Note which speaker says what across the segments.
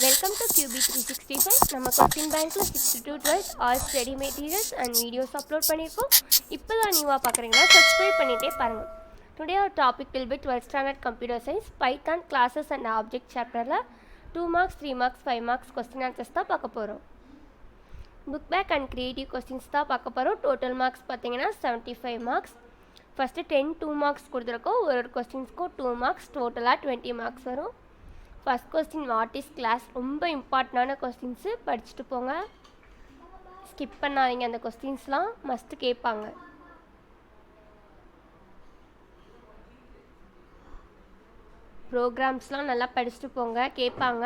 Speaker 1: Welcome to QB365. நம்ம question பேங்க்ல 6 to 12 all study materials and videos upload பண்ணியிருக்கோம். இப்போ தான் நீவாக பார்க்குறீங்கன்னா சப்ஸ்கிரைப் பண்ணிகிட்டே பாருங்கள். Today our topic will be 12th standard computer science Python classes and object chapterல 2 marks 3 marks 5 marks question answers தான் பார்க்க போகிறோம். Book back and creative questions தான் பார்க்க போகிறோம். டோட்டல் மார்க்ஸ் பார்த்தீங்கன்னா 75 மார்க்ஸ். ஃபஸ்ட்டு 2 மார்க்ஸ் கொடுத்துருக்கோம். ஒரு கொஸ்டின்ஸ்க்கும் 2 மார்க்ஸ், டோட்டலாக 20 மார்க்ஸ் வரும். First question what is class, ரொம்ப இம்பார்ட்டண்டான கொஸ்டின்ஸு, படிச்சுட்டு போங்க, ஸ்கிப் பண்ணாதீங்க. அந்த கொஸ்டின்ஸ்லாம் மஸ்ட்டு கேட்பாங்க. ப்ரோக்ராம்ஸ்லாம் நல்லா படிச்சுட்டு போங்க, கேட்பாங்க.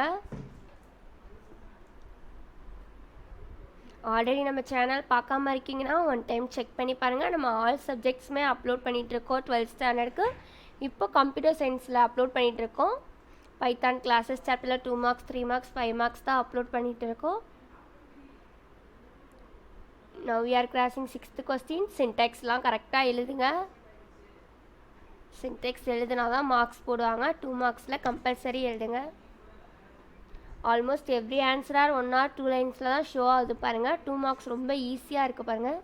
Speaker 1: ஆல்ரெடி நம்ம சேனல் பார்க்காம இருக்கீங்கன்னா ஒன் டைம் செக் பண்ணி பாருங்கள். நம்ம ஆல் சப்ஜெக்ட்ஸுமே அப்லோட் பண்ணிகிட்ருக்கோம். 12th ஸ்டாண்டர்டுக்கு இப்போ கம்ப்யூட்டர் சயின்ஸில் அப்லோட் பண்ணிகிட்ருக்கோம். பைத்தான் கிளாஸஸ் சாப்டரில் 2 மார்க்ஸ் 3 மார்க்ஸ் 5 மார்க்ஸ் தான் அப்லோட் பண்ணிகிட்டு இருக்கோம். Now we are crossing 6th question. சின்டெக்ஸ்லாம் கரெக்டாக எழுதுங்க. சின்டெக்ஸ் எழுதுனா தான் மார்க்ஸ் போடுவாங்க. 2 மார்க்ஸில் கம்பல்சரி எழுதுங்க. Almost every answer are 1 or 2 லைன்ஸில் தான் ஷோ ஆகுது பாருங்கள். 2 மார்க்ஸ் ரொம்ப ஈஸியாக இருக்குது பாருங்கள்.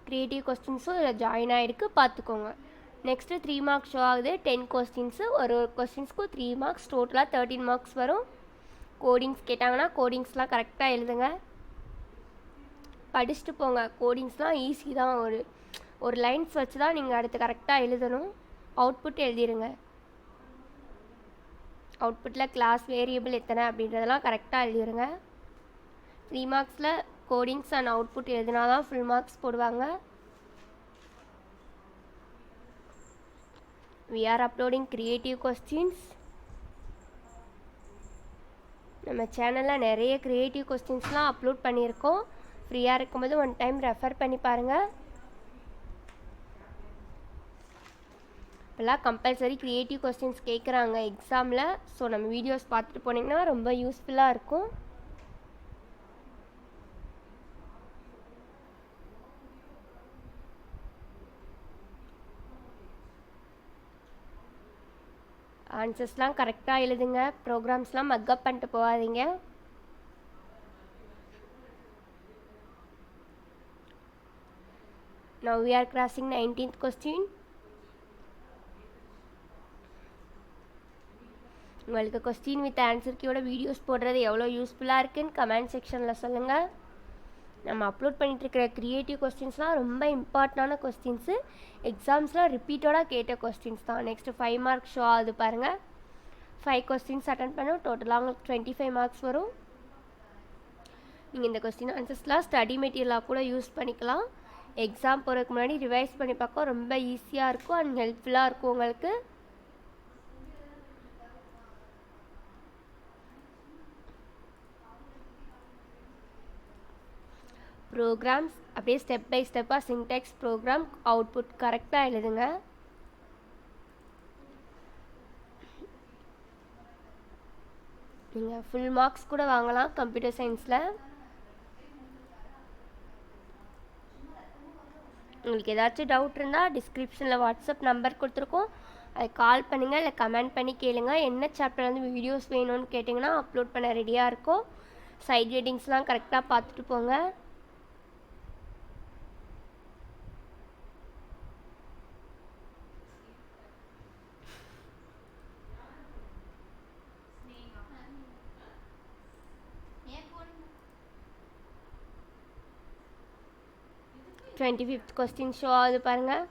Speaker 1: க்ரியேட்டிவ் கொஸ்டின்ஸும் இதில் ஜாயின் ஆகிருக்கு, பார்த்துக்கோங்க. நெக்ஸ்ட்டு 3 மார்க்ஸ் ஷோ ஆகுது. 10 கொஸ்டின்ஸு, ஒரு கொஸ்டின்ஸ்க்கும் 3 மார்க்ஸ், டோட்டலாக 13 மார்க்ஸ் வரும். கோடிங்ஸ் கேட்டாங்கன்னா கோடிங்ஸ்லாம் கரெக்டாக எழுதுங்க, படிச்சுட்டு போங்க. கோடிங்ஸ்லாம் ஈஸி தான். ஒரு லைன்ஸ் வச்சு தான் நீங்கள் அடுத்து கரெக்டாக எழுதணும். அவுட்புட் எழுதிடுங்க. அவுட்புட்டில் கிளாஸ் வேரியபிள் எத்தனை அப்படின்றதெல்லாம் கரெக்டாக எழுதிடுங்க. 3 மார்க்ஸில் கோடிங்ஸ் அண்ட் அவுட்புட் எழுதினா தான் ஃபுல் மார்க்ஸ் போடுவாங்க. We are uploading creative questions. நம்ம சேனலில் நிறைய க்ரியேட்டிவ் கொஸ்டின்ஸ்லாம் அப்லோட் பண்ணியிருக்கோம். ஃப்ரீயாக இருக்கும்போது ஒன் டைம் ரெஃபர் பண்ணி பாருங்கள். இப்போல்லாம் கம்பல்சரி க்ரியேட்டிவ் கொஸ்டின்ஸ் கேட்குறாங்க எக்ஸாமில். ஸோ நம்ம வீடியோஸ் பார்த்துட்டு போனீங்கன்னா ரொம்ப யூஸ்ஃபுல்லாக இருக்கும். ஆன்சர்ஸ்லாம் கரெக்டாக எழுதுங்க. ப்ரோக்ராம்ஸ்லாம் மக்கப் பண்ணிட்டு போகாதீங்க. Now we are crossing 19th question. உங்களுக்கு கொஸ்டின் வித் ஆன்சர் கீயோட வீடியோஸ் போடுறது எவ்வளோ யூஸ்ஃபுல்லாக இருக்குன்னு கமெண்ட் செக்ஷனில் சொல்லுங்கள். நம்ம அப்லோட் பண்ணிகிட்ருக்கிற க்ரியேட்டிவ் கொஸ்டின்ஸ்லாம் ரொம்ப இம்பார்ட்டண்டான கொஸ்டின்ஸு. எக்ஸாம்ஸில் ரிப்பீட்டடாக கேட்ட கொஸ்டின்ஸ் தான். நெக்ஸ்ட்டு 5 மார்க்ஸ் ஷோ ஆகுது பாருங்கள். 5 கொஸ்டின்ஸ் அட்டன் பண்ணோம். டோட்டலாக உங்களுக்கு 25 மார்க்ஸ் வரும். நீங்கள் இந்த கொஸ்டின் ஆன்சர்ஸ்லாம் ஸ்டடி மெட்டீரியலாக கூட யூஸ் பண்ணிக்கலாம். எக்ஸாம் போகிறதுக்கு முன்னாடி ரிவைஸ் பண்ணி பார்க்க ரொம்ப ஈஸியாக இருக்கும் அண்ட் ஹெல்ப்ஃபுல்லாக இருக்கும் உங்களுக்கு. ப்ரோக்ராம்ஸ் அப்படியே ஸ்டெப் பை ஸ்டெப்பாக சின்டெக்ஸ், ப்ரோக்ராம், அவுட்புட் கரெக்டாக எழுதுங்க. நீங்கள் ஃபுல் மார்க்ஸ் கூட வாங்கலாம் கம்ப்யூட்டர் சயின்ஸில். உங்களுக்கு ஏதாச்சும் டவுட் இருந்தால் டிஸ்கிரிப்ஷனில் வாட்ஸ்அப் நம்பர் கொடுத்துருக்கோம், அதை கால் பண்ணுங்கள், இல்லை கமெண்ட் பண்ணி கேளுங்க. என்ன சாப்டர் வந்து வீடியோஸ் வேணும்னு கேட்டிங்கன்னா அப்லோட் பண்ண ரெடியாக இருக்கும். சைட் ரீடிங்ஸ்லாம் கரெக்டாக பார்த்துட்டு போங்க. டுவெண்ட்டி கொஸ்டின் ஷோ ஆகுது பாருங்கள்.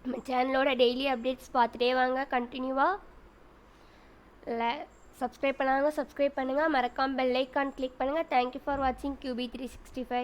Speaker 1: நம்ம சேனலோட டெய்லி அப்டேட்ஸ் பார்த்துட்டே வாங்க கண்டினியூவாக. இல்லை சப்ஸ்கிரைப் பண்ணாங்க சப்ஸ்கிரைப் பண்ணுங்கள், மறக்காமல் பெல் ஐக்கான் கிளிக் பண்ணுங்கள். தேங்க்யூ ஃபார் வாட்சிங் QB365.